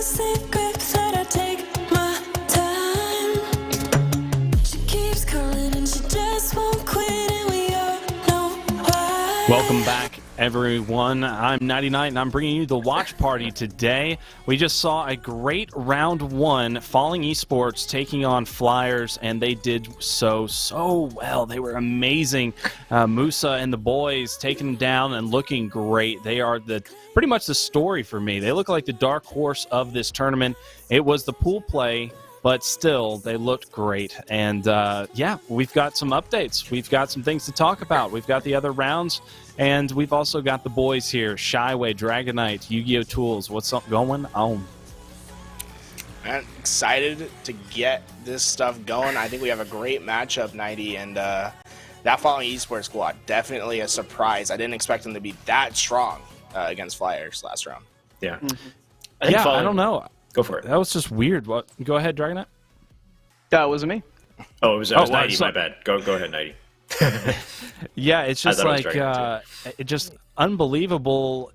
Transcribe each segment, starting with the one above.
secret that I take my time. She keeps calling and she just won't quit, and we all know why. Welcome back, everyone. I'm 99, and I'm bringing you the watch party today. We just saw a great round one, Falling Esports taking on Flyers, and they did so well. They were amazing. Musa and the boys taking them down and looking great. They are pretty much the story for me. They look like the dark horse of this tournament. It was the pool play, but still, they looked great. And, yeah, we've got some updates. We've got some things to talk about. We've got the other rounds, and we've also got the boys here, Shyway, Dragonite, Yu-Gi-Oh! Tools. What's up going on? I'm excited to get this stuff going. I think we have a great matchup, 90, and that Falling Esports squad, definitely a surprise. I didn't expect them to be that strong against Flyers last round. Yeah. I don't know. Go for it. That was just weird. What? Go ahead, Dragonite. That wasn't me. Oh, it was 90, my bad. Go ahead, 90. Yeah, it's just like it just unbelievable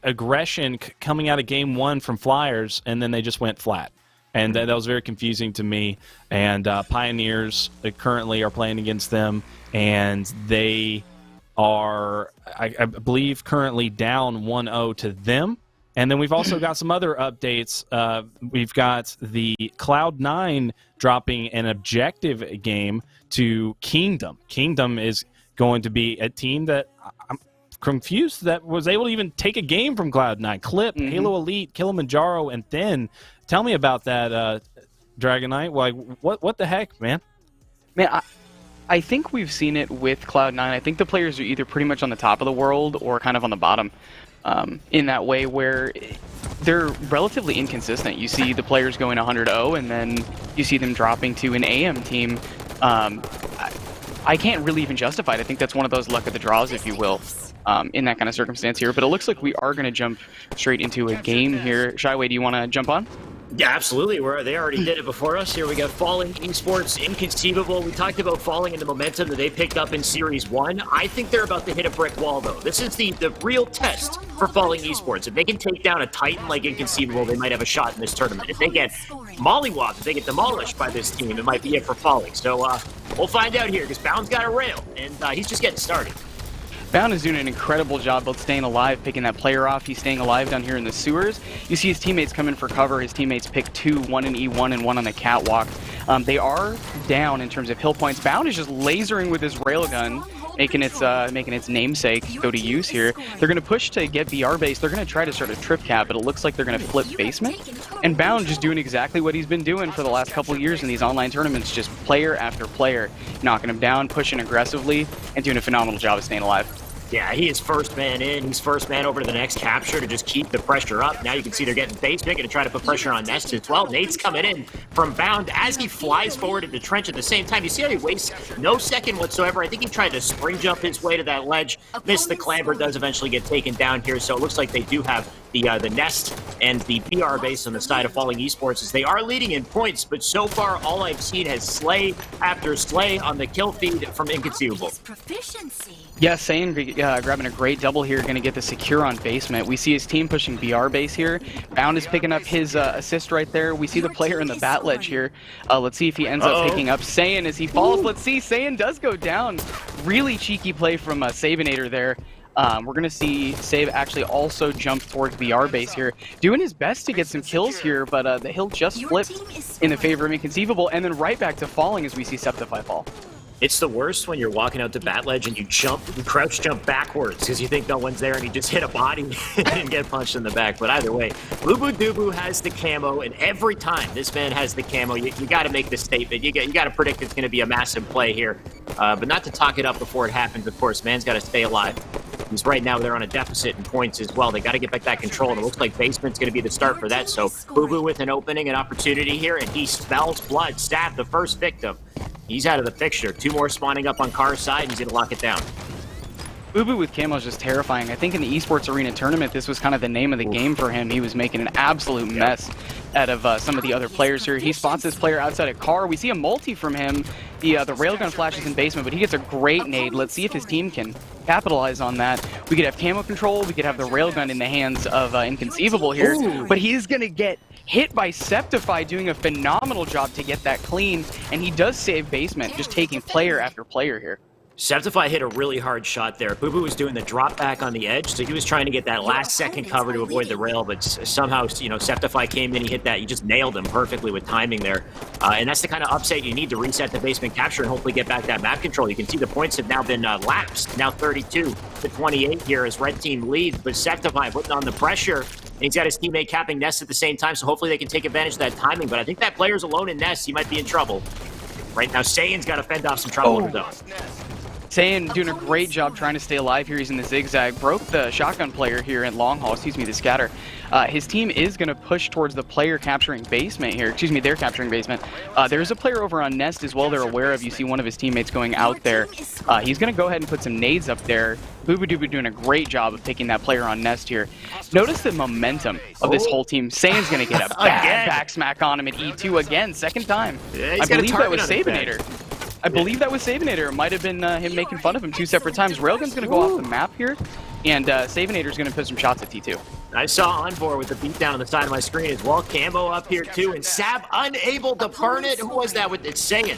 aggression coming out of game one from Flyers, and then they just went flat. And that was very confusing to me. And Pioneers currently are playing against them, and they are, I believe, currently down 1-0 to them. And then we've also got some other updates. We've got the Cloud9 dropping an objective game to Kingdom. Kingdom is going to be a team that I'm confused that was able to even take a game from Cloud9. Clip, Halo Elite, Kilimanjaro, and Thin. Tell me about that, Dragonite. Like, what the heck, man? Man, I think we've seen it with Cloud9. I think the players are either pretty much on the top of the world or kind of on the bottom. In that way where they're relatively inconsistent. You see the players going 100-0, and then you see them dropping to an AM team. I can't really even justify it. I think that's one of those luck of the draws, if you will, in that kind of circumstance here. But it looks like we are going to jump straight into a game here. Shyway, do you want to jump on? Yeah, absolutely. They already did it before us. Here we got Falling Esports, Inconceivable. We talked about Falling and the momentum that they picked up in Series 1. I think they're about to hit a brick wall, though. This is the real test for Falling Esports. If they can take down a Titan like Inconceivable, they might have a shot in this tournament. If they get mollywopped, if they get demolished by this team, it might be it for Falling. So we'll find out here, because Bound's got a rail, and he's just getting started. Bound is doing an incredible job both staying alive, picking that player off. He's staying alive down here in the sewers. You see his teammates come in for cover. His teammates pick two, one in E1 and one on the catwalk. They are down in terms of hill points. Bound is just lasering with his railgun, making its namesake go to use here. They're going to push to get BR base. They're going to try to start a trip cap, but it looks like they're going to flip basement. And Bound just doing exactly what he's been doing for the last couple of years in these online tournaments, just player after player, knocking him down, pushing aggressively, and doing a phenomenal job of staying alive. Yeah, he is first man in. He's first man over to the next capture to just keep the pressure up. Now you can see they're getting basement, going to try to put pressure on Nest as well. Nate's coming in from Bound as he flies forward into Trench at the same time. You see how he wastes no second whatsoever. I think he tried to spring jump his way to that ledge. Missed the clamber, does eventually get taken down here. So it looks like they do have the Nest and the BR base on the side of Falling Esports as they are leading in points, but so far all I've seen has slay after slay on the kill feed from Inconceivable. Yeah, Sane grabbing a great double here, going to get the secure on basement. We see his team pushing BR base here. Bound is picking up his assist right there. We see the player in the bat ledge here. Let's see if he ends up picking up Saiyan as he falls. Let's see, Saiyan does go down. Really cheeky play from Sabinator there. We're going to see Save actually also jump towards BR base here, doing his best to get some kills here, but the hill just flipped in the favor of Inconceivable, and then right back to Falling as we see Septify fall. It's the worst when you're walking out to bat ledge and you crouch jump backwards because you think no one's there and you just hit a body and get punched in the back. But either way, Lubu Dubu has the camo, and every time this man has the camo, you got to make the statement. You got to predict it's going to be a massive play here. But not to talk it up before it happens, of course. Man's got to stay alive. Because right now they're on a deficit in points as well. They got to get back that control, and it looks like basement's going to be the start for that. So Boo with an opening, an opportunity here, and he smells blood. Stabbed the first victim. He's out of the picture. Two more spawning up on Car's side, and he's going to lock it down. Ubu with camo is just terrifying. I think in the Esports Arena tournament, this was kind of the name of the game for him. He was making an absolute mess out of some of the other players here. He spots this player outside a car. We see a multi from him. The railgun flashes in basement, but he gets a great nade. Let's see if his team can capitalize on that. We could have camo control. We could have the railgun in the hands of Inconceivable here. But he is going to get hit by Septify, doing a phenomenal job to get that clean, and he does save basement, just taking player after player here. Septify hit a really hard shot there. Boo Boo was doing the drop back on the edge, so he was trying to get that last second cover to avoid the rail, but somehow, Septify came in, he hit that, you just nailed him perfectly with timing there. And that's the kind of upset you need to reset the basement capture and hopefully get back that map control. You can see the points have now been lapsed, now 32 to 28 here as red team leads, but Septify putting on the pressure, and he's got his teammate capping Nest at the same time, so hopefully they can take advantage of that timing, but I think that player's alone in Nest, he might be in trouble. Right now, Saiyan's got to fend off some trouble over though. Saiyan doing a great job trying to stay alive here. He's in the zigzag. Broke the shotgun player here in long haul, the scatter. His team is going to push towards the player capturing basement here. They're capturing basement. There's a player over on Nest as well they're aware of. You see one of his teammates going out there. He's going to go ahead and put some nades up there. Boo-Boo-Doo-Boo doing a great job of picking that player on Nest here. Notice the momentum of this whole team. Saiyan's going to get a bad back smack on him at E2 again, second time. Yeah, I believe that was Sabinator. It might have been him making fun of him 2 separate times. Railgun's going to go off the map here, and Sabinator's going to put some shots at T2. I saw Envor with the beatdown on the side of my screen as well. Camo up here too, and Sab unable to burn it. Who was that with it? Saiyan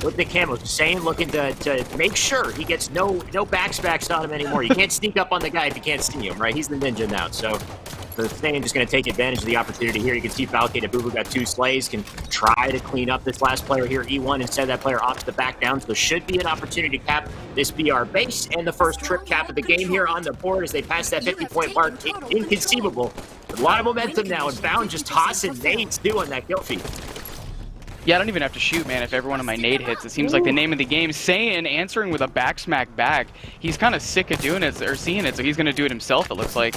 with the camo. Saiyan looking to make sure he gets no backstacks on him anymore. You can't sneak up on the guy if you can't see him, right? He's the ninja now, so Saiyan just going to take advantage of the opportunity here. You can see Falcade and Boo Boo got 2 slays, can try to clean up this last player here, E1, and send that player off to the back down. So should be an opportunity to cap this BR base and the first trip cap of the game here on the board as they pass that 50-point mark. Inconceivable. With a lot of momentum now, and Bound just tossing nades too on that kill feed. Yeah, I don't even have to shoot, man, if every one of my nade hits. It seems like the name of the game. Saiyan answering with a back smack back. He's kind of sick of doing it, or seeing it, so he's going to do it himself, it looks like.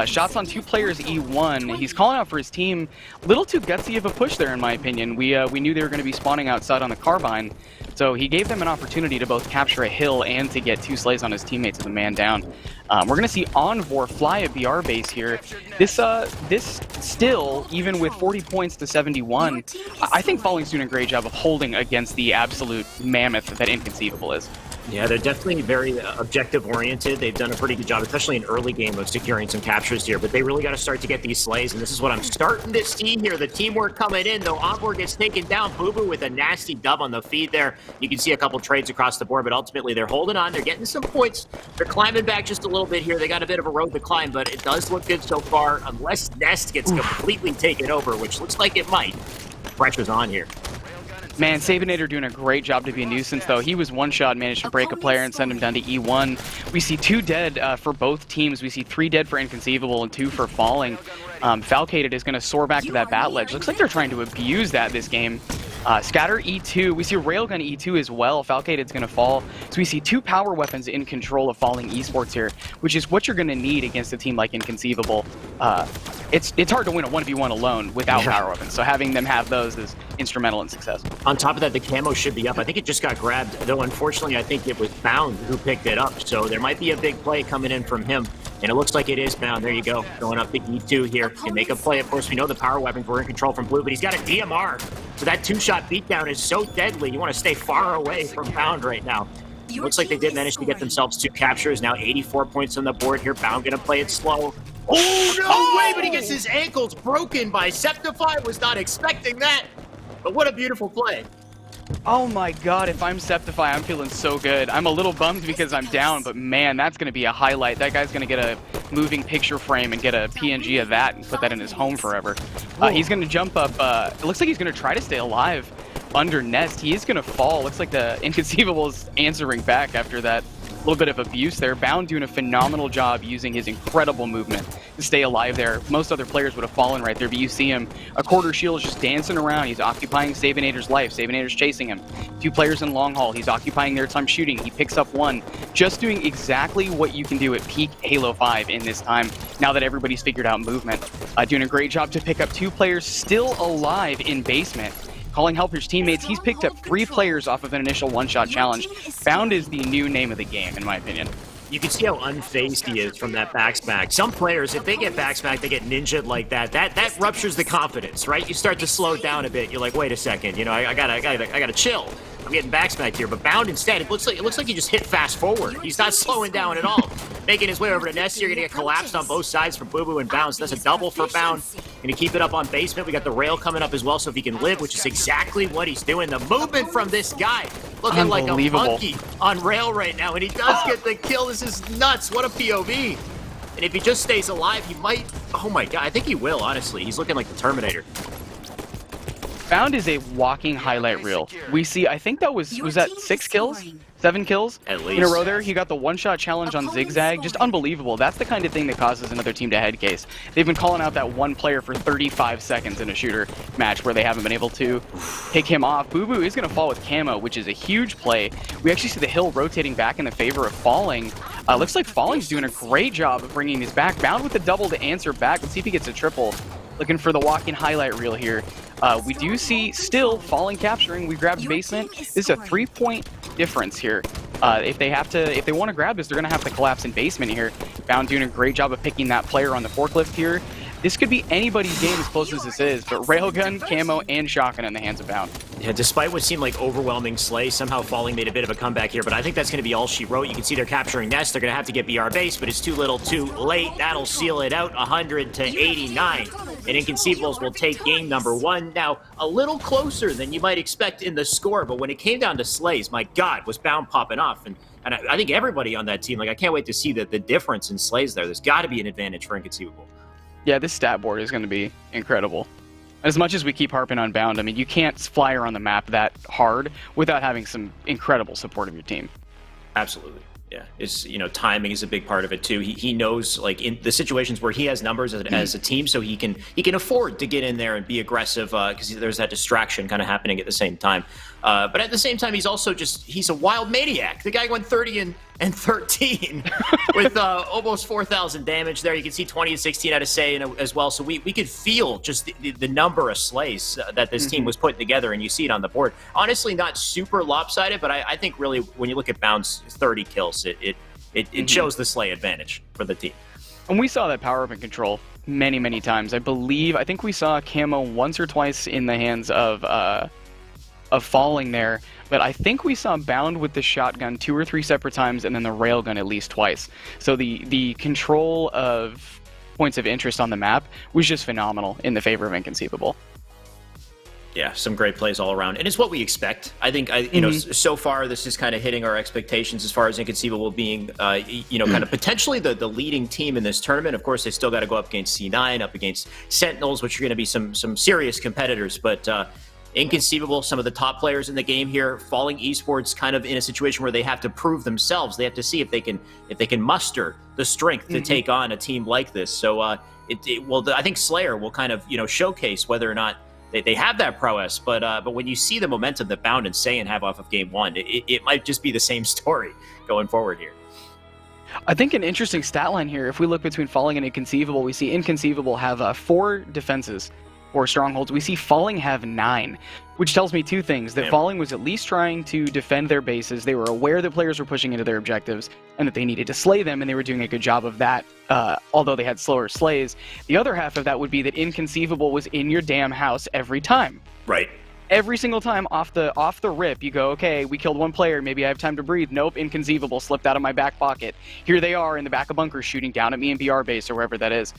Shots on 2 players, E1. He's calling out for his team. A little too gutsy of a push there, in my opinion. We knew they were going to be spawning outside on the Carbine, so he gave them an opportunity to both capture a hill and to get 2 slays on his teammates with a man down. We're going to see Envor fly a BR base here. This still, even with 40 points to 71, I think Falling's doing a great job of holding against the absolute mammoth that Inconceivable is. Yeah, they're definitely very objective-oriented. They've done a pretty good job, especially in early game, of securing some captures here. But they really got to start to get these slays, and this is what I'm starting to see here. The teamwork coming in, though. Envor gets taken down. Boo Boo with a nasty dub on the feed there. You can see a couple trades across the board, but ultimately they're holding on. They're getting some points. They're climbing back just a little bit here. They got a bit of a road to climb, but it does look good so far, unless Nest gets completely taken over, which looks like it might. Pressure's on here. Man, Sabinator doing a great job to be a nuisance, though. He was one shot, managed to break a player and send him down to E1. We see 2 dead for both teams. We see 3 dead for Inconceivable and 2 for Falling. Falcated is going to soar back to that bat ledge. Looks like they're trying to abuse that this game. Scatter E2. We see Railgun E2 as well. Falcated's going to fall. So we see 2 power weapons in control of Falling Esports here, which is what you're going to need against a team like Inconceivable. It's hard to win a 1v1 alone without power weapons, so having them have those is instrumental in success. On top of that, the camo should be up. I think it just got grabbed, though unfortunately I think it was Bound who picked it up, so there might be a big play coming in from him. And it looks like it is Bound. There you go. Going up to E2 here. Can make a play. Of course, we know the power weapons were in control from Blue, but he's got a DMR. So that 2-shot beatdown is so deadly. You want to stay far away from Bound right now. Looks like they did manage to get themselves 2 captures. Now 84 points on the board here. Bound going to play it slow. Oh, no way, but he gets his ankles broken by Septify. Was not expecting that. But what a beautiful play. Oh my god, if I'm Septify, I'm feeling so good. I'm a little bummed because I'm down, but man, that's going to be a highlight. That guy's going to get a moving picture frame and get a PNG of that and put that in his home forever. He's going to jump up. It looks like he's going to try to stay alive under Nest. He is going to fall. Looks like the Inconceivable is answering back after that little bit of abuse there. Bound doing a phenomenal job using his incredible movement to stay alive there. Most other players would have fallen right there, but you see him, a quarter shield is just dancing around. He's occupying Sabinator's life. Sabinator's chasing him. 2 players in long haul. He's occupying their time shooting. He picks up 1. Just doing exactly what you can do at peak Halo 5 in this time, now that everybody's figured out movement. Doing a great job to pick up 2 players still alive in basement. Calling help his teammates. He's picked up 3 players off of an initial 1-shot challenge. Bound is the new name of the game, in my opinion. You can see how unfazed he is from that backsmack. Some players, if they get backsmacked, they get ninja'd like that. That ruptures the confidence, right? You start to slow down a bit. You're like, wait a second, you know, I gotta chill. I'm getting backsmacked here, but Bound instead, it looks like he just hit fast forward. He's not slowing down at all. Making his way over to Nest here, gonna get collapsed on both sides from Boo Boo and Bound. So that's a double for Bound. Gonna keep it up on basement. We got the rail coming up as well, so if he can live, which is exactly what he's doing. The movement from this guy, looking like a monkey on rail right now, and he does get the kill. This is nuts. What a POV. And if he just stays alive, he might... Oh my god, I think he will, honestly. He's looking like the Terminator. Bound is a walking highlight reel. We see, I think that was that 6 kills? 7 kills? At least. In a row there. He got the one-shot challenge on Zigzag. Just unbelievable. That's the kind of thing that causes another team to head case. They've been calling out that one player for 35 seconds in a shooter match where they haven't been able to pick him off. Boo Boo is going to fall with camo, which is a huge play. We actually see the hill rotating back in the favor of Falling. Looks like Falling's doing a great job of bringing his back. Bound with the double to answer back. Let's see if he gets a triple. Looking for the walking highlight reel here. We do see still Falling capturing. We grabbed basement. This is a 3-point difference here. If they want to grab this, they're going to have to collapse in basement here. Bound doing a great job of picking that player on the forklift here. This could be anybody's game as close as this is, but railgun, camo, and shotgun in the hands of Bound. Yeah, despite what seemed like overwhelming slay, somehow Falling made a bit of a comeback here, but I think that's going to be all she wrote. You can see they're capturing Nest. They're going to have to get BR base, but it's too little too late. That'll seal it out, 100-89. And Inconceivables will take game number 1. Now, a little closer than you might expect in the score, but when it came down to slays, my God, was Bound popping off. And I think everybody on that team, like, I can't wait to see the difference in slays there. There's got to be an advantage for Inconceivable. Yeah, this stat board is going to be incredible. As much as we keep harping on Bound, I mean, you can't fly around the map that hard without having some incredible support of your team. Absolutely. Yeah, it's, timing is a big part of it too. He knows, like, in the situations where he has numbers as a team, so he can afford to get in there and be aggressive because there's that distraction kind of happening at the same time. But at the same time, he's also he's a wild maniac. The guy went 30 and 13 with almost 4,000 damage there. You can see 20-16 out of say as well. So we could feel just the number of slays that this team was putting together, and you see it on the board. Honestly, not super lopsided, but I think really when you look at Bound's 30 kills, it shows the slay advantage for the team. And we saw that power up and control many times. I think we saw camo once or twice in the hands of Falling there, but I think we saw Bound with the shotgun 2 or 3 separate times, and then the railgun at least twice. So the control of points of interest on the map was just phenomenal in the favor of Inconceivable. Yeah, some great plays all around, and it's what we expect. I think, so far this is kind of hitting our expectations as far as Inconceivable being, kind of potentially the leading team in this tournament. Of course, they still got to go up against C9, up against Sentinels, which are going to be some serious competitors, but Inconceivable, some of the top players in the game here. Falling Esports kind of in a situation where they have to prove themselves. They have to see if they can muster the strength to take on a team like this. So I think Slayer will kind of showcase whether or not they have that prowess, but when you see the momentum that Bound and Saiyan have off of game 1, it might just be the same story going forward here. I think an interesting stat line here, if we look between Falling and Inconceivable, we see Inconceivable have 4 defenses, 4 strongholds. We see Falling have 9, which tells me 2 things. That Falling was at least trying to defend their bases. They were aware that players were pushing into their objectives and that they needed to slay them, and they were doing a good job of that, although they had slower slays. The other half of that would be that Inconceivable was in your damn house every time. Right. Every single time off the rip, you go, okay, we killed 1 player, maybe I have time to breathe. Nope, Inconceivable slipped out of my back pocket. Here they are in the back of bunkers shooting down at me in BR base or wherever that is.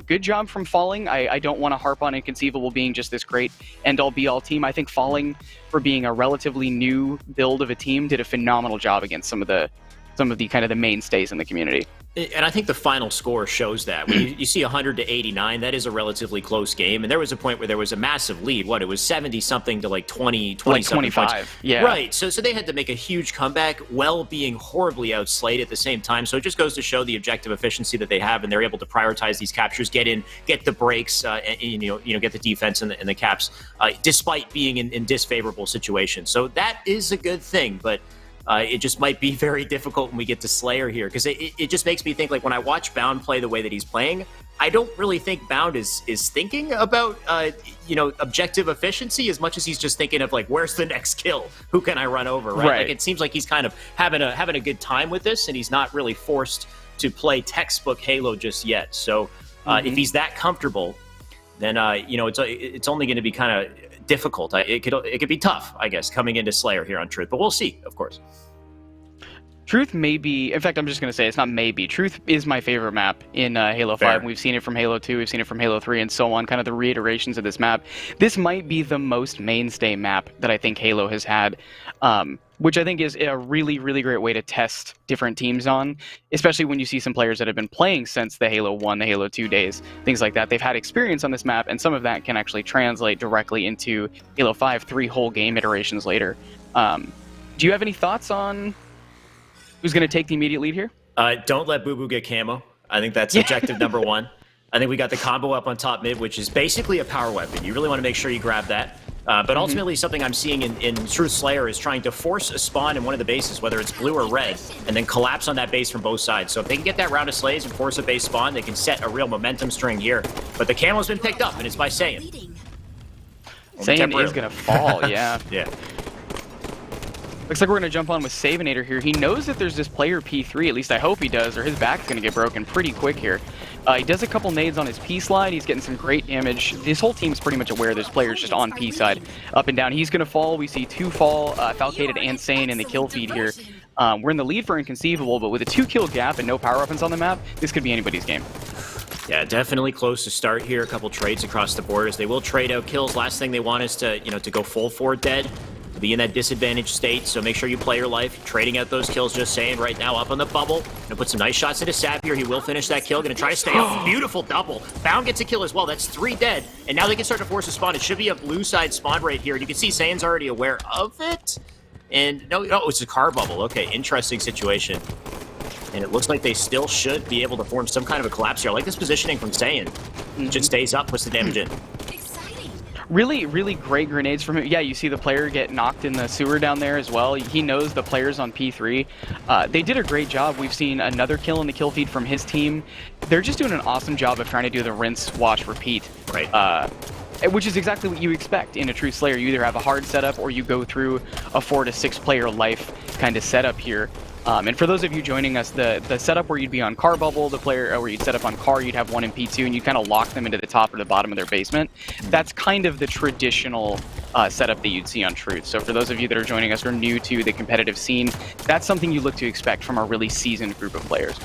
Good job from Falling. I don't want to harp on Inconceivable being just this great end-all be-all team. I think Falling, for being a relatively new build of a team, did a phenomenal job against some of the kind of the mainstays in the community. And I think the final score shows that. When you see 100-89, that is a relatively close game. And there was a point where there was a massive lead. What, it was 70-something to like 20-something like 25, points. Yeah. Right, so they had to make a huge comeback while being horribly outslayed at the same time. So it just goes to show the objective efficiency that they have, and they're able to prioritize these captures, get in, get the breaks, and get the defense and the caps, despite being in disfavorable situations. So that is a good thing, but it just might be very difficult when we get to Slayer here, because it just makes me think, like, when I watch Bound play the way that he's playing, I don't really think Bound is thinking about objective efficiency as much as he's just thinking of, like, where's the next kill? Who can I run over? Right? Like, it seems like he's kind of having a good time with this, and he's not really forced to play textbook Halo just yet. So if he's that comfortable, then it's only going to be kind of difficult. It could be tough, I guess, coming into Slayer here on Truth, but we'll see, of course. Truth may be, in fact, I'm just going to say it's not maybe. Truth is my favorite map in Halo 5. Fair. We've seen it from Halo 2, we've seen it from Halo 3, and so on, kind of the reiterations of this map. This might be the most mainstay map that I think Halo has had, which I think is a really, really great way to test different teams on, especially when you see some players that have been playing since the Halo 1, the Halo 2 days, things like that. They've had experience on this map, and some of that can actually translate directly into Halo 5 3 whole game iterations later. Do you have any thoughts on who's going to take the immediate lead here? Don't let Boo Boo get camo. I think that's objective number one. I think we got the combo up on top mid, which is basically a power weapon. You really want to make sure you grab that. But ultimately, something I'm seeing in Truth Slayer is trying to force a spawn in one of the bases, whether it's blue or red, and then collapse on that base from both sides. So if they can get that round of slays and force a base spawn, they can set a real momentum string here. But the camo's been picked up, and it's by Saiyan. Saiyan is going to fall, yeah. Yeah. Looks like we're going to jump on with Savinator here. He knows that there's this player P3, at least I hope he does, or his back's going to get broken pretty quick here. He does a couple nades on his P slide. He's getting some great damage. This whole team's pretty much aware there's players just on P side, up and down. He's going to fall. We see 2 fall, Falcated and Sane in the kill feed here. We're in the lead for Inconceivable, but with a 2-kill gap and no power weapons on the map, this could be anybody's game. Yeah, definitely close to start here. A couple trades across the borders. They will trade out kills. Last thing they want is to, to go full forward dead. Be in that disadvantaged state, so make sure you play your life. Trading out those kills, just saying, right now up on the bubble. Gonna put some nice shots into Sav here. He will finish that kill. Gonna try to stay up. Beautiful double. Bound gets a kill as well. That's 3 dead. And now they can start to force a spawn. It should be a blue side spawn right here. And you can see Saiyan's already aware of it. And no, it's a car bubble. Okay, interesting situation. And it looks like they still should be able to form some kind of a collapse here. I like this positioning from Saiyan. Just stays up, puts the damage in. Really, really great grenades from him. Yeah, you see the player get knocked in the sewer down there as well. He knows the players on P3. They did a great job. We've seen another kill in the kill feed from his team. They're just doing an awesome job of trying to do the rinse, wash, repeat. Right. Which is exactly what you expect in a true Slayer. You either have a hard setup or you go through a 4 to 6 player life kind of setup here. And for those of you joining us, the setup where you'd be on car bubble, the player where you'd set up on car, you'd have one in P2, and you kind of lock them into the top or the bottom of their basement. That's kind of the traditional setup that you'd see on Truth. So for those of you that are joining us or new to the competitive scene, that's something you look to expect from a really seasoned group of players.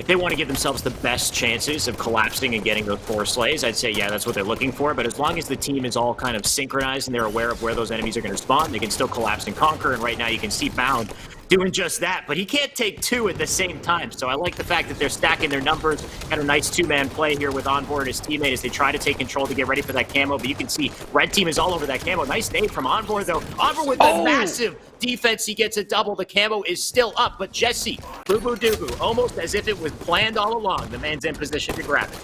If they want to give themselves the best chances of collapsing and getting those 4 slays, I'd say, yeah, that's what they're looking for. But as long as the team is all kind of synchronized and they're aware of where those enemies are going to spawn, they can still collapse and conquer. And right now you can see Bound doing just that, but he can't take 2 at the same time. So I like the fact that they're stacking their numbers. Got a nice 2-man play here with Envoy and his teammate as they try to take control to get ready for that camo. But you can see red team is all over that camo. Nice nade from Envoy though. Envoy with the massive defense. He gets a double. The camo is still up, but Jesse, Boo Boo Doo Boo, almost as if it was planned all along. The man's in position to grab it.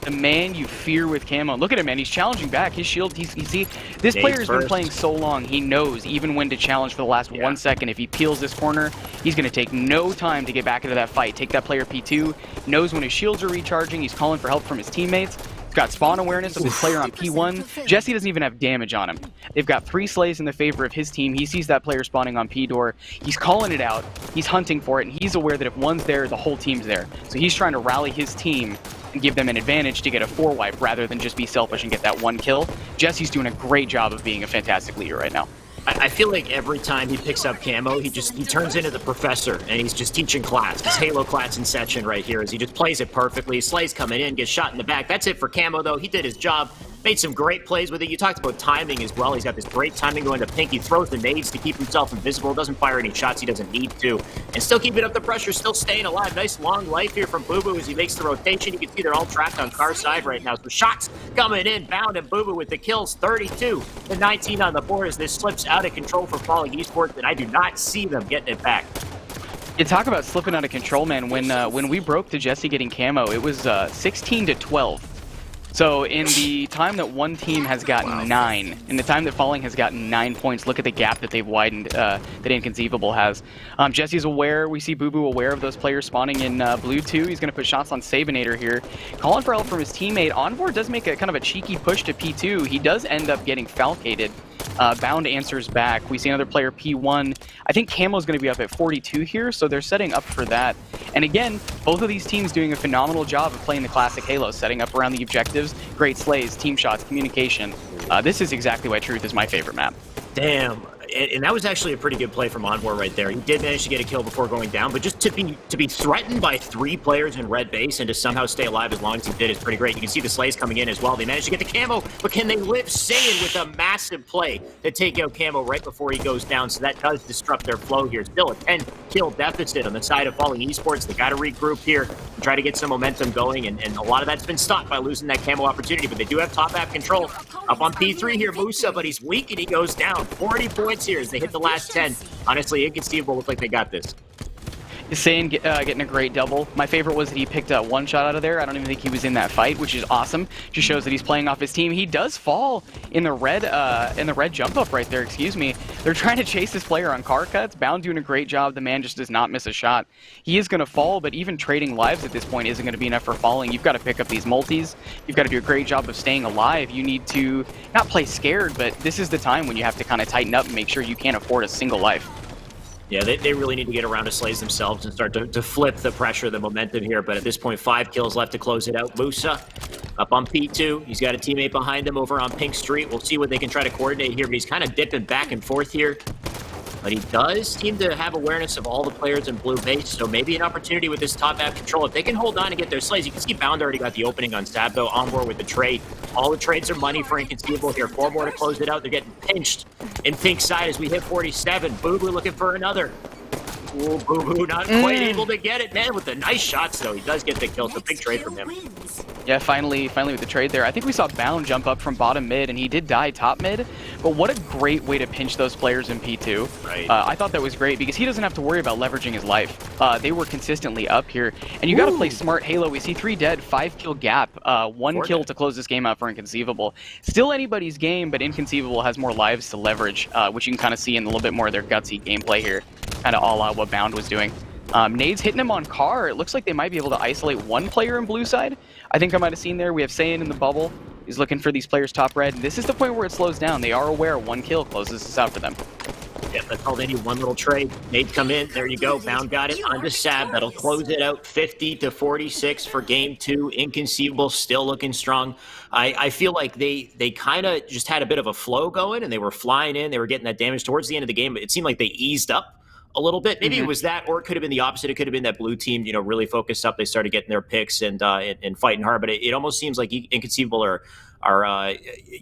The man you fear with camo. Look at him, man. He's challenging back. His shield, you see, this player's been playing so long, he knows even when to challenge for the last 1 second. If he peels this corner, he's going to take no time to get back into that fight. Take that player P2, knows when his shields are recharging. He's calling for help from his teammates. He's got spawn awareness of his player on P1. Jesse doesn't even have damage on him. They've got 3 slays in the favor of his team. He sees that player spawning on P door. He's calling it out. He's hunting for it, and he's aware that if one's there, the whole team's there. So he's trying to rally his team and give them an advantage to get a 4 wipe rather than just be selfish and get that 1 kill. Jesse's doing a great job of being a fantastic leader right now. I feel like every time he picks up camo, he turns into the professor, and he's just teaching class. His Halo class in session right here as he just plays it perfectly. Slay's coming in, gets shot in the back. That's it for camo, though. He did his job. Made some great plays with it. You talked about timing as well. He's got this great timing going to Pink. He throws the nades to keep himself invisible. Doesn't fire any shots he doesn't need to. And still keeping up the pressure, still staying alive. Nice long life here from Boo Boo as he makes the rotation. You can see they're all trapped on car side right now. So shots coming in. Bound and Boo Boo with the kills. 32 to 19 on the board as this slips out of control for Falling Esports, and I do not see them getting it back. You talk about slipping out of control, man. When we broke to Jesse getting camo, it was 16 to 12. So in the time that one team has gotten 9, in the time that Falling has gotten 9 points, look at the gap that they've widened, that Inconceivable has. Jesse's aware, we see Boo Boo aware of those players spawning in blue 2. He's going to put shots on Sabinator here. Calling for help from his teammate. Envor does make a kind of a cheeky push to P2. He does end up getting falcated Bound answers back. We see another player, P1. I think Camo's going to be up at 42 here, so they're setting up for that. And again, both of these teams doing a phenomenal job of playing the classic Halo, setting up around the objectives, great slays, team shots, communication. This is exactly why Truth is my favorite map. Damn. And that was actually a pretty good play from Envor right there. He did manage to get a kill before going down, but just to be threatened by 3 players in red base and to somehow stay alive as long as he did is pretty great. You can see the slays coming in as well. They managed to get the camo, but can they live Saiyan with a massive play to take out camo right before he goes down? So that does disrupt their flow here. Still a 10-kill deficit on the side of Falling Esports. They got to regroup here and try to get some momentum going, and a lot of that's been stopped by losing that camo opportunity, but they do have top half control. Up on P3 here, Musa, but he's weak and he goes down. 40 points here as they hit the last 10. Honestly, Inconceivable look like they got this. Saiyan getting a great double. My favorite was that he picked up 1 shot out of there. I don't even think he was in that fight, which is awesome. Just shows that he's playing off his team. He does fall in the red jump up right there. Excuse me. They're trying to chase this player on car cuts. Bound doing a great job. The man just does not miss a shot. He is going to fall, but even trading lives at this point isn't going to be enough for falling. You've got to pick up these multis. You've got to do a great job of staying alive. You need to not play scared, but this is the time when you have to kind of tighten up and make sure you can't afford a single life. Yeah, they really need to get around to slays themselves and start to flip the pressure, the momentum here. But at this point, 5 kills left to close it out. Musa up on P2. He's got a teammate behind him over on Pink Street. We'll see what they can try to coordinate here, but he's kind of dipping back and forth here. But he does seem to have awareness of all the players in blue base, so maybe an opportunity with this top map control. If they can hold on and get their slays, you can see Bound already got the opening on Sab, though. Envor with the trade. All the trades are money for Inconceivable here. 4 more to close it out. They're getting pinched in Pink side as we hit 47. Boo Boo looking for another. Ooh, Boo Boo not quite able to get it, man. With the nice shots, though, he does get the kill. So big trade from him. Yeah, finally with the trade there. I think we saw Bound jump up from bottom mid, and he did die top mid. But what a great way to pinch those players in P2. Right. I thought that was great because he doesn't have to worry about leveraging his life. They were consistently up here. And you got to play smart Halo. We see 3 dead, 5 kill gap, 1 kill to close this game out for Inconceivable. Still anybody's game, but Inconceivable has more lives to leverage, which you can kind of see in a little bit more of their gutsy gameplay here. Kind of all out what Bound was doing. Nades hitting him on car. It looks like they might be able to isolate 1 player in blue side. I think I might have seen there. We have Saiyan in the bubble. He's looking for these players top red. This is the point where it slows down. They are aware 1 kill closes this out for them. Yeah, that's all they need. 1 little trade. Nade come in. There you go. Bound got it onto Sab. That'll close it out 50-46 for game 2. Inconceivable still looking strong. I feel like they kind of just had a bit of a flow going, and they were flying in. They were getting that damage towards the end of the game, but it seemed like they eased up a little bit. Maybe it was that, or it could have been the opposite. It could have been that blue team, really focused up. They started getting their picks and fighting hard. But it almost seems like Inconceivable are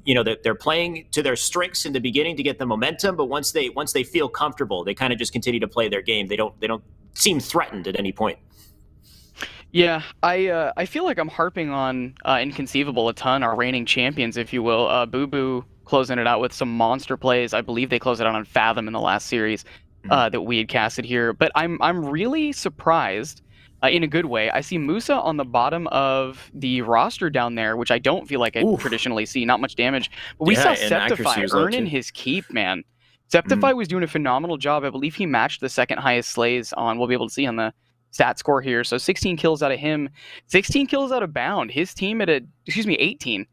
they're playing to their strengths in the beginning to get the momentum. But once they feel comfortable, they kind of just continue to play their game. They don't seem threatened at any point. Yeah, I feel like I'm harping on Inconceivable a ton, our reigning champions, if you will. Boo Boo closing it out with some monster plays. I believe they closed it out on Fathom in the last series. That we had casted here, but I'm really surprised in a good way. I see Musa on the bottom of the roster down there, which I don't feel like I traditionally see. Not much damage, but we saw Septify earning his keep, man. Septify was doing a phenomenal job. I believe he matched the 2nd highest slays on. We'll be able to see on the stat score here. So 16 kills out of him, 16 kills out of Bound. His team at 18.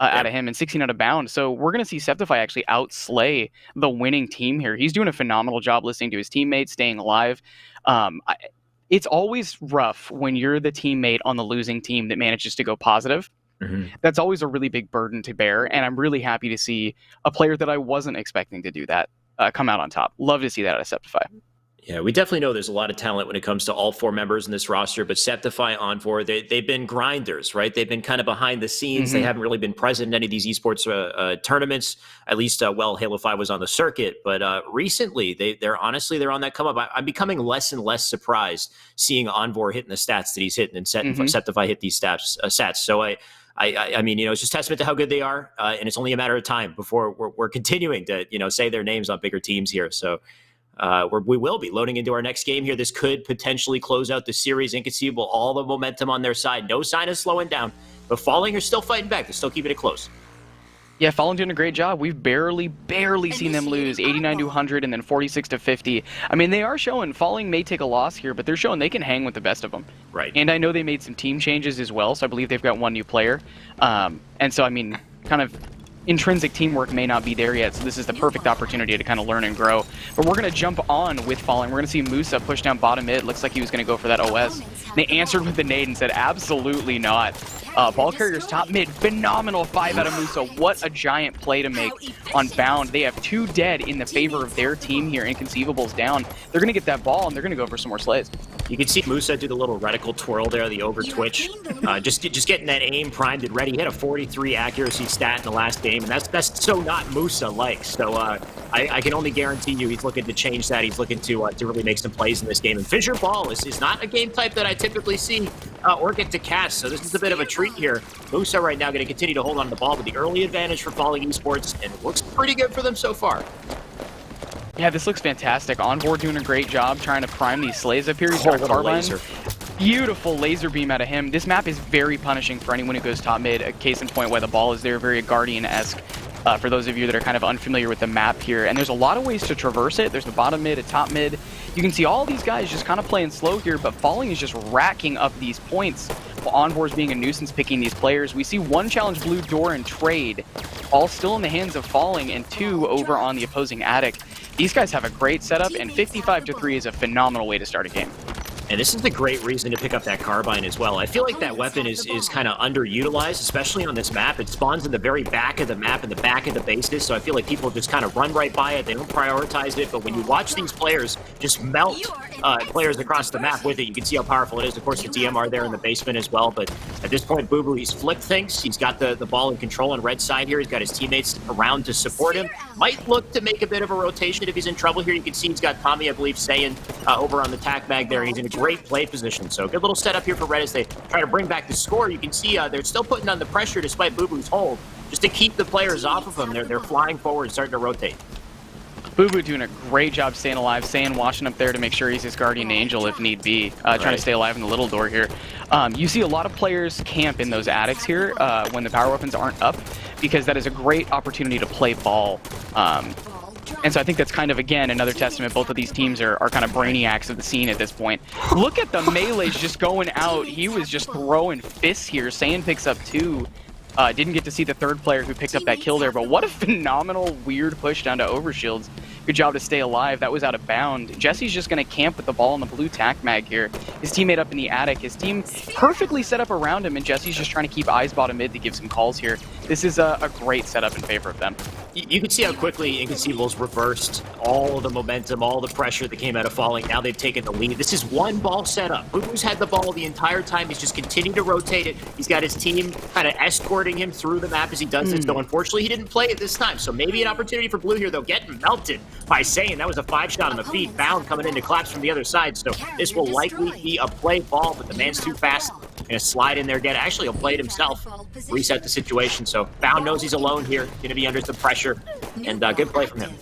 Out of him and 16 out of Bound. So we're going to see Septify actually outslay the winning team here. He's doing a phenomenal job listening to his teammates, staying alive. It's always rough when you're the teammate on the losing team that manages to go positive. That's always a really big burden to bear, and I'm really happy to see a player that I wasn't expecting to do that come out on top. Love to see that out of Septify. Yeah, we definitely know there's a lot of talent when it comes to all 4 members in this roster, but Septify, Envor, they've been grinders, right? They've been kind of behind the scenes. They haven't really been present in any of these esports tournaments, at least while Halo 5 was on the circuit. But recently, they're on that come up. I'm becoming less and less surprised seeing Envor hitting the stats that he's hitting and Septify hit these stats. So I mean, it's just testament to how good they are, and it's only a matter of time before we're continuing to, say their names on bigger teams here. So we will be loading into our next game here. This could potentially close out the series. Inconceivable, all the momentum on their side. No sign of slowing down. But Falling are still fighting back. They're still keeping it close. Yeah, Fallen doing a great job. We've barely seen them lose 89 to 100 and then 46 to 50. I mean, they are showing Falling may take a loss here, but they're showing they can hang with the best of them. Right. And I know they made some team changes as well, so I believe they've got 1 new player. And so, I mean, kind of intrinsic teamwork may not be there yet, so this is the perfect opportunity to kind of learn and grow. But we're going to jump on with Falling. We're going to see Musa push down bottom mid. Looks like he was going to go for that OS. They answered with the nade and said, absolutely not. Ball carriers top mid, phenomenal 5 out of Musa. What a giant play to make on Bound. They have 2 dead in the favor of their team here. Inconceivable's down. They're going to get that ball, and they're going to go for some more slays. You can see Musa do the little reticle twirl there, the over twitch. Just getting that aim primed and ready. He had a 43 accuracy stat in the last game, and that's so not Musa-like. So I can only guarantee you he's looking to change that. He's looking to really make some plays in this game. And Fissure Ball is not a game type that I typically see or get to cast, so this is a bit of a treat here. Musa right now going to continue to hold on to the ball with the early advantage for Falling Esports, and it looks pretty good for them so far. Yeah, this looks fantastic. Onboard doing a great job trying to prime these slays up here. He's got Carbine. Laser. Beautiful laser beam out of him. This map is very punishing for anyone who goes top mid. A case in point why the ball is there, very Guardian-esque. For those of you that are kind of unfamiliar with the map here. And there's a lot of ways to traverse it. There's the bottom mid, a top mid. You can see all these guys just kind of playing slow here, but Falling is just racking up these points while Onvor's being a nuisance picking these players. We see 1 challenge blue door and trade, all still in the hands of Falling, and 2 over on the opposing attic. These guys have a great setup, and 55-3 is a phenomenal way to start a game. And this is a great reason to pick up that Carbine as well. I feel like that weapon is kind of underutilized, especially on this map. It spawns in the very back of the map, in the back of the bases, so I feel like people just kind of run right by it. They don't prioritize it, but when you watch these players just melt players across the map with it, you can see how powerful it is. Of course, the DMR there in the basement as well, but at this point, Boo Boo, he's flipped things. He's got the ball in control on red side here. He's got his teammates around to support him. Might look to make a bit of a rotation if he's in trouble here. You can see he's got Tommy, I believe, saying over on the tack bag there. He's in a great play position. So good little setup here for Red as they try to bring back the score. You can see they're still putting on the pressure despite Boo Boo's hold, just to keep the players off of him. They're flying forward, starting to rotate. Boo Boo doing a great job staying alive, staying watching up there to make sure he's his guardian angel if need be, trying to stay alive in the little door here. You see a lot of players camp in those attics here when the power weapons aren't up, because that is a great opportunity to play ball. And so I think that's kind of, again, another testament. Both of these teams are kind of brainiacs of the scene at this point. Look at the melees just going out. He was just throwing fists here. Saiyan picks up 2. Didn't get to see the third player who picked up that kill there, but what a phenomenal, weird push down to Overshields. Good job to stay alive. That was out of bound. Jesse's just going to camp with the ball in the blue tack mag here. His teammate up in the attic. His team perfectly set up around him, and Jesse's just trying to keep eyes bottom mid to give some calls here. This is a great setup in favor of them. You can see how quickly Inconceivable's reversed all the momentum, all the pressure that came out of Falling. Now they've taken the lead. This is one ball setup. Boo Boo's had the ball the entire time. He's just continued to rotate it. He's got his team kind of escorting him through the map as he does it. So unfortunately, he didn't play it this time. So maybe an opportunity for Blue here, though. Getting melted by Saiyan. That was a 5-shot on the feet. Bound coming in to collapse from the other side. So this will likely be a play ball, but the man's too fast. Gonna slide in there again. Actually, he'll play it himself. Reset the situation. So Bound knows he's alone here. Gonna be under some pressure. And good play from him.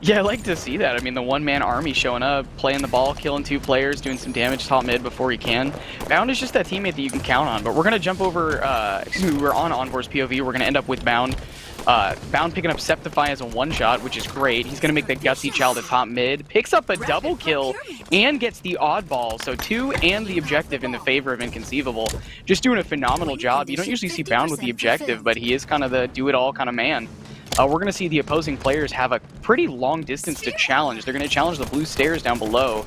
Yeah, I like to see that. I mean, the one-man army showing up, playing the ball, killing 2 players, doing some damage top mid before he can. Bound is just that teammate that you can count on. But we're going to jump over, we're on Onvor's POV. We're going to end up with Bound. Bound picking up Septify as a one-shot, which is great. He's going to make the gutsy child at top mid. Picks up a double kill and gets the oddball. So 2 and the objective in the favor of Inconceivable. Just doing a phenomenal job. You don't usually see Bound with the objective, but he is kind of the do-it-all kind of man. We're going to see the opposing players have a pretty long distance to challenge. They're going to challenge the blue stairs down below.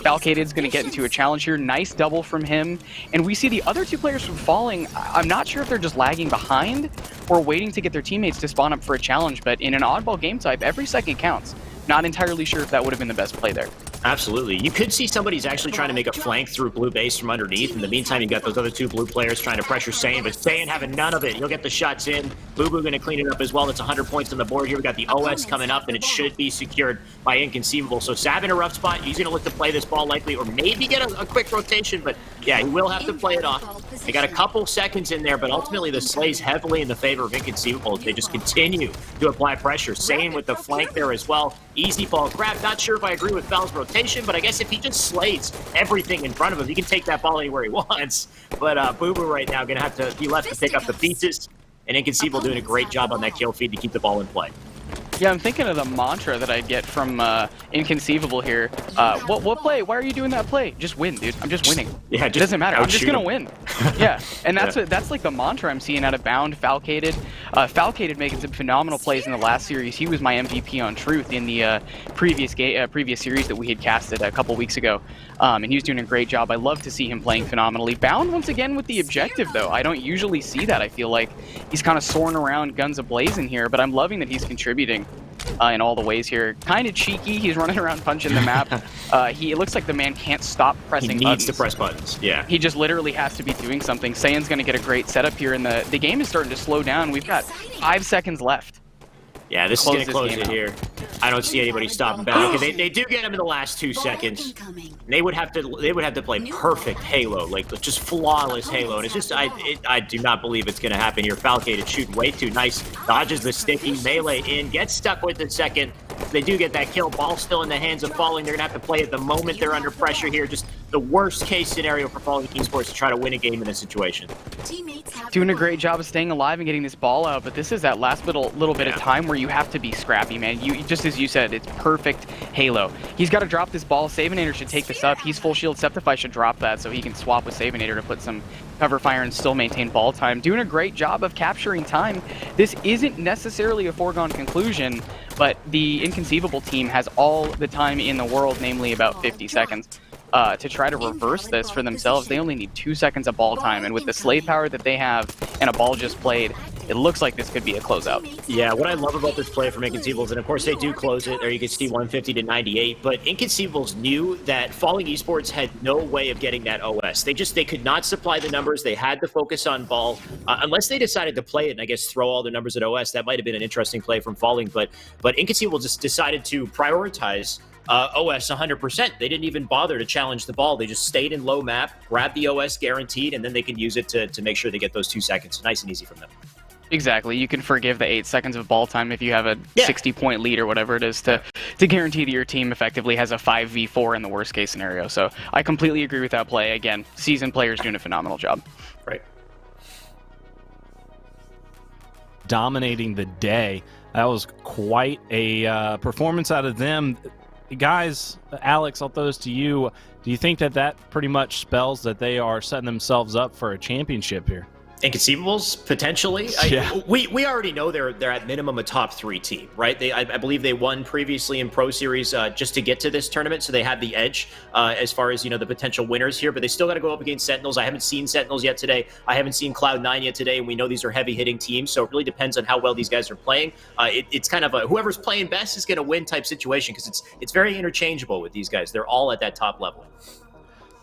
Falcated's going to get into a challenge here. Nice double from him. And we see the other 2 players from Falling. I'm not sure if they're just lagging behind or waiting to get their teammates to spawn up for a challenge, but in an oddball game type, every second counts. Not entirely sure if that would have been the best play there. Absolutely. You could see somebody's actually trying to make a flank through blue base from underneath. In the meantime, you got those other 2 blue players trying to pressure Saiyan, but Saiyan having none of it. He'll get the shots in. Boo Boo going to clean it up as well. That's 100 points on the board here. We got the OS coming up, and it should be secured by Inconceivable. So Sav in a rough spot. He's going to look to play this ball likely, or maybe get a quick rotation, but yeah, he will have to play it off. They got a couple seconds in there, but ultimately the slay's heavily in the favor of Inconceivable. They just continue to apply pressure. Saiyan with the flank there as well. Easy ball grab. Not sure if I agree with Val's rotation, but I guess if he just slays everything in front of him, he can take that ball anywhere he wants. But Boo Boo right now going to have to be left to pick up the pieces, and Inconceivable doing a great job on that kill feed to keep the ball in play. Yeah, I'm thinking of the mantra that I get from Inconceivable here. What play? Why are you doing that play? Just win, dude. I'm just winning. Yeah, it doesn't matter. I'm just gonna win. Yeah, and that's Yeah. that's like the mantra I'm seeing out of Bound, Falcated. Falcated making some phenomenal plays in the last series. He was my MVP on Truth in the previous series that we had casted a couple weeks ago, and he was doing a great job. I love to see him playing phenomenally. Bound once again with the objective, though. I don't usually see that. I feel like he's kind of soaring around guns a-blazing here, but I'm loving that he's contributing in all the ways here. Kind of cheeky. He's running around punching the map. It looks like the man can't stop pressing buttons. He needs to press buttons, yeah. He just literally has to be doing something. Saiyan's going to get a great setup here, and the game is starting to slow down. We've got 5 seconds left. Yeah, this is going to close it here. I don't see anybody stopping back. Okay, they do get him in the last 2 seconds. They would have to play perfect Halo, like just flawless Halo. And it's just I do not believe it's going to happen here. Falcated shooting way too nice, dodges the sticky, melee in, gets stuck with it second. They do get that kill. Ball still in the hands of Falling. They're going to have to play it the moment they're under pressure here. Just the worst case scenario for Falling Esports to try to win a game in this situation. Doing a great job of staying alive and getting this ball out, but this is that last little bit of time where you have to be scrappy, man. You just as you said, it's perfect Halo. He's got to drop this ball. Savinator should take this up. He's full shield. Septify should drop that so he can swap with Savinator to put some cover fire and still maintain ball time. Doing a great job of capturing time. This isn't necessarily a foregone conclusion, but the Inconceivable team has all the time in the world, namely about 50 seconds. To try to reverse this for themselves. They only need 2 seconds of ball time, and with the slave power that they have and a ball just played, it looks like this could be a closeout. Yeah, what I love about this play from Inconceivables, and of course they do close it, there you can see 150 to 98, but Inconceivables knew that Falling Esports had no way of getting that OS. They could not supply the numbers. They had to focus on ball. Unless they decided to play it and I guess throw all the numbers at OS, that might have been an interesting play from Falling, but Inconceivable just decided to prioritize OS 100%. They didn't even bother to challenge the ball. They just stayed in low map, grabbed the OS guaranteed, and then they can use it to make sure they get those 2 seconds. Nice and easy from them. Exactly. You can forgive the 8 seconds of ball time if you have a 60-point lead or whatever it is to guarantee that your team effectively has a 5v4 in the worst case scenario. So I completely agree with that play. Again, seasoned players doing a phenomenal job. Right. Dominating the day. That was quite a performance out of them. Guys, Alex, I'll throw this to you. Do you think that pretty much spells that they are setting themselves up for a championship here? Inconceivables, potentially. Yeah. We already know they're at minimum a top 3 team, right? I believe they won previously in Pro Series just to get to this tournament, so they have the edge as far as the potential winners here. But they still got to go up against Sentinels. I haven't seen Sentinels yet today. I haven't seen Cloud9 yet today, and we know these are heavy hitting teams. So it really depends on how well these guys are playing. It's kind of a whoever's playing best is going to win type situation because it's very interchangeable with these guys. They're all at that top level.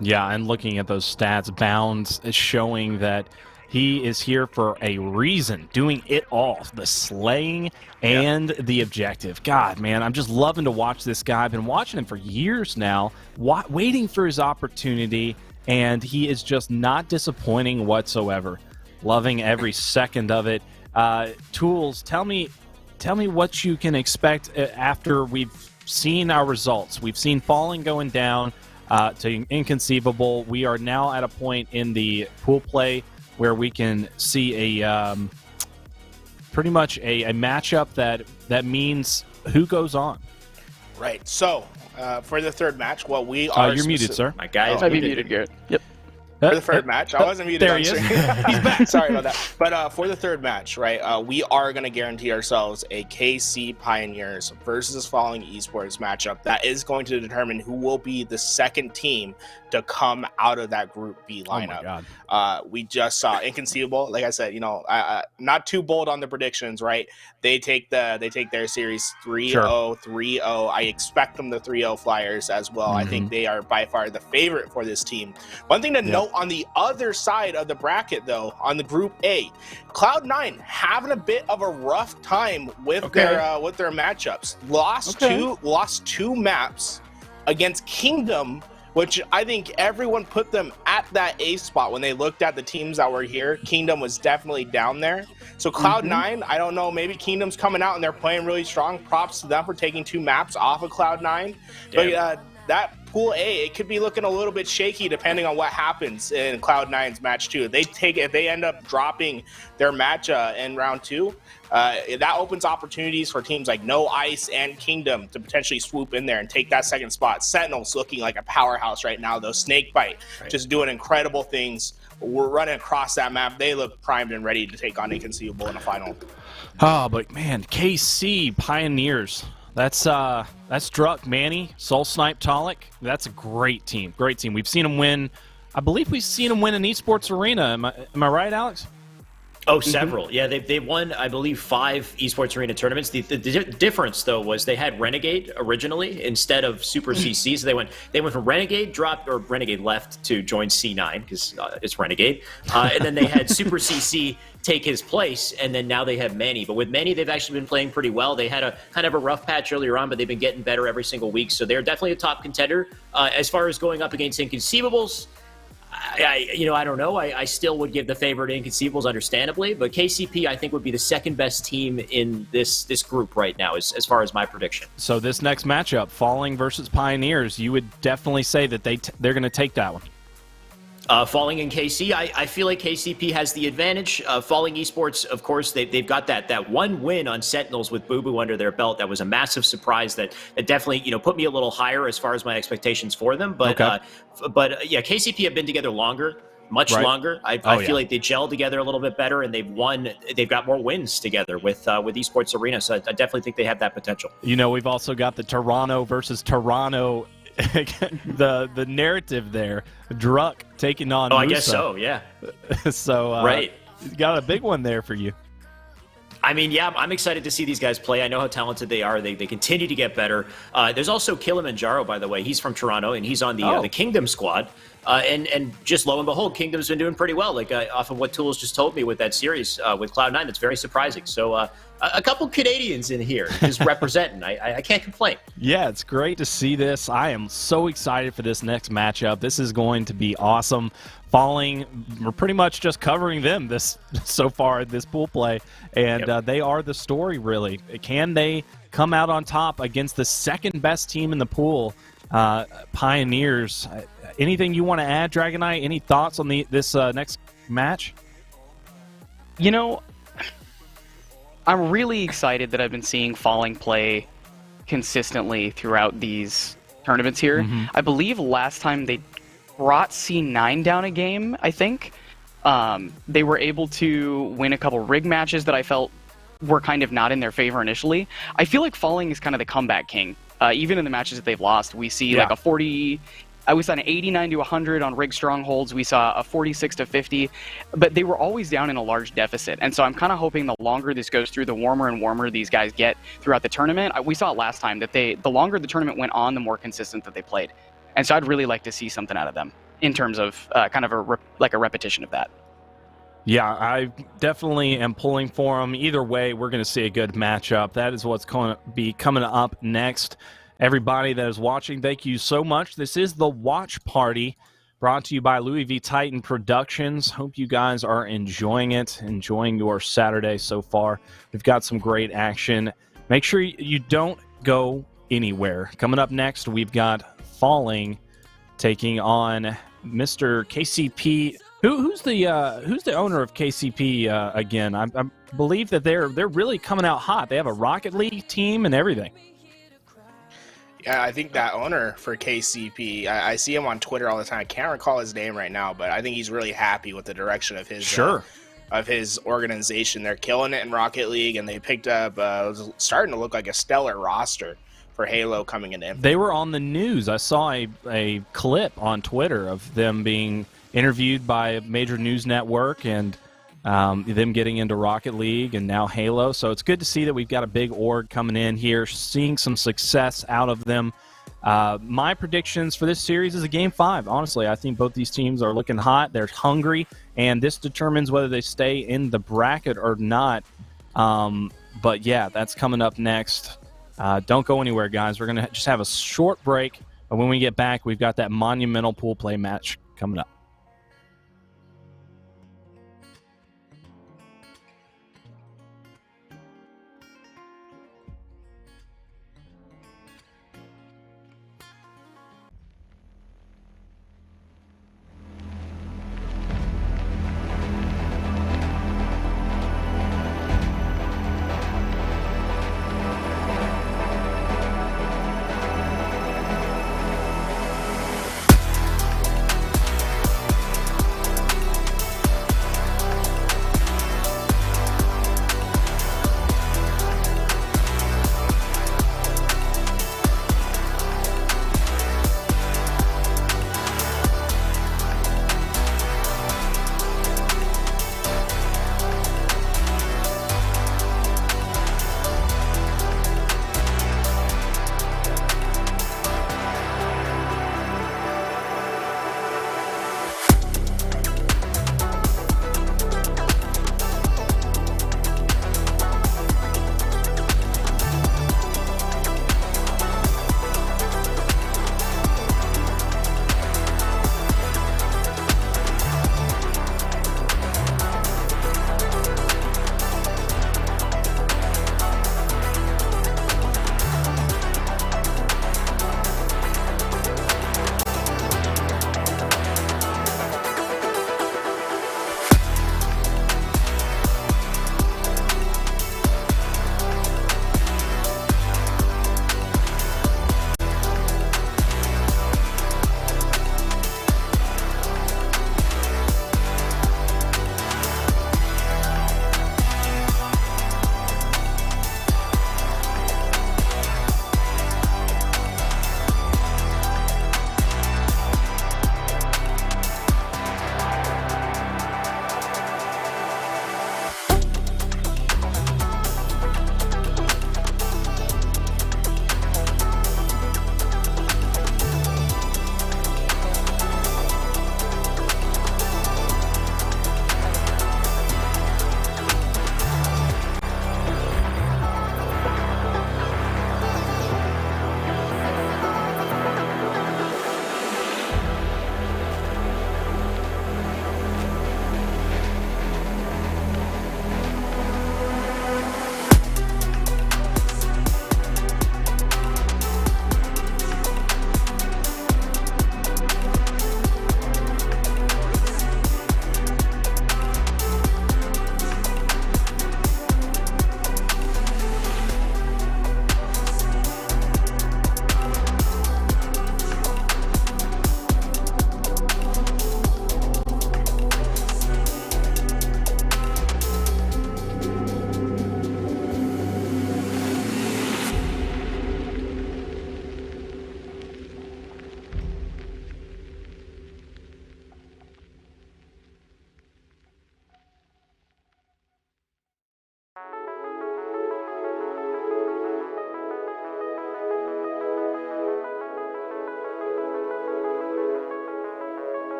Yeah, and looking at those stats, Bounds is showing that he is here for a reason, doing it all, the slaying and the objective. God, man, I'm just loving to watch this guy. I've been watching him for years now, waiting for his opportunity, and he is just not disappointing whatsoever. Loving every second of it. Tools, tell me what you can expect after we've seen our results. We've seen Falling going down to Inconceivable. We are now at a point in the pool play where we can see a pretty much a matchup that means who goes on. Right. So for the third match, what we are... You're muted, sir. My guy is muted, Garrett. Yep. For the third match, I wasn't muted. There he is. He's back. Sorry about that. But for the third match, right, we are going to guarantee ourselves a KC Pioneers versus Falling Esports matchup that is going to determine who will be the second team to come out of that Group B lineup. Oh my God. We just saw Inconceivable. Like I said, not too bold on the predictions, right? They take their series 3-0, Sure. 3-0. I expect them to 3-0 Flyers as well. I think they are by far the favorite for this team. One thing to note on the other side of the bracket, though, on the Group A, Cloud9 having a bit of a rough time with their matchups. Lost two maps against Kingdom, which I think everyone put them at that A spot when they looked at the teams that were here. Kingdom was definitely down there. So Cloud9, I don't know, maybe Kingdom's coming out and they're playing really strong. Props to them for taking 2 maps off of Cloud9. But that Pool A, it could be looking a little bit shaky depending on what happens in Cloud9's match 2. If they end up dropping their match in round 2, that opens opportunities for teams like No Ice and Kingdom to potentially swoop in there and take that second spot. Sentinels looking like a powerhouse right now, though. Snakebite just doing incredible things. we're running across that map. They look primed and ready to take on Inconceivable in a final. Oh, but man, KC Pioneers. That's Druck, Manny, Soul Snipe, Talik. That's a great team. Great team. We've seen them win. I believe we've seen them win an Esports Arena. Am I right, Alex? Oh, several. Yeah, they won, I believe, 5 Esports Arena tournaments. The difference, though, was they had Renegade originally instead of Super CC. So they went from Renegade Renegade left to join C9 because it's Renegade. And then they had Super CC take his place, and then now they have Manny. But with Manny, they've actually been playing pretty well. They had a kind of a rough patch earlier on, but they've been getting better every single week. So they're definitely a top contender. As far as going up against Inconceivables, I don't know. I still would give the favor to Inconceivable's, understandably, but KCP I think would be the second best team in this group right now, as far as my prediction. So this next matchup, Falling versus Pioneers, you would definitely say that they're going to take that one. Falling in KC, I feel like KCP has the advantage. Falling Esports, of course, they've got that one win on Sentinels with Boo Boo under their belt. That was a massive surprise that definitely put me a little higher as far as my expectations for them. But okay. Yeah, KCP have been together longer. Much longer. I feel like they gel together a little bit better, and they've got more wins together with Esports Arena. So I definitely think they have that potential. We've also got the Toronto versus Toronto, the narrative there. Druck taking on Musa. I guess so, yeah. So right. Got a big one there for you. I mean, yeah, I'm excited to see these guys play. I know how talented they are. They continue to get better. There's also Kilimanjaro, by the way. He's from Toronto, and he's on the Kingdom squad. And just lo and behold, Kingdom's been doing pretty well, off of what Tools just told me with that series with Cloud9. That's very surprising. So a couple Canadians in here just representing. I can't complain. Yeah, it's great to see this. I am so excited for this next matchup. This is going to be awesome. Falling, we're pretty much just covering them so far in this pool play, and they are the story, really. Can they come out on top against the second best team in the pool, Pioneers? Anything you want to add, Dragon Knight? Any thoughts on this next match? I'm really excited that I've been seeing Falling play consistently throughout these tournaments here. Mm-hmm. I believe last time they brought C9 down a game, I think. They were able to win a couple rig matches that I felt were kind of not in their favor initially. I feel like Falling is kind of the comeback king. Even in the matches that they've lost, we see like a 40... we saw an 89 to 100 on rig strongholds. We saw a 46 to 50, but they were always down in a large deficit. And so I'm kind of hoping the longer this goes through, the warmer and warmer these guys get throughout the tournament. We saw it last time that the longer the tournament went on, the more consistent that they played. And so I'd really like to see something out of them in terms of kind of a repetition of that. Yeah, I definitely am pulling for them. Either way, we're going to see a good matchup. That is what's going to be coming up next. Everybody that is watching, thank you so much. This is the Watch Party, brought to you by Louis V. Titan Productions. Hope you guys are enjoying it, enjoying your Saturday so far. We've got some great action. Make sure you don't go anywhere. Coming up next, we've got Falling taking on Mr. KCP. Who's the owner of KCP again? I believe that they're really coming out hot. They have a Rocket League team and everything. Yeah, I think that owner for KCP, I see him on Twitter all the time. I can't recall his name right now, but I think he's really happy with the direction of his of his organization. They're killing it in Rocket League, and they picked up starting to look like a stellar roster for Halo coming in. They were on the news. I saw a clip on Twitter of them being interviewed by a major news network and them getting into Rocket League and now Halo. So it's good to see that we've got a big org coming in here, seeing some success out of them. My predictions for this series is a Game 5. Honestly, I think both these teams are looking hot. They're hungry, and this determines whether they stay in the bracket or not. But, yeah, that's coming up next. Don't go anywhere, guys. We're going to just have a short break. But when we get back, we've got that monumental pool play match coming up.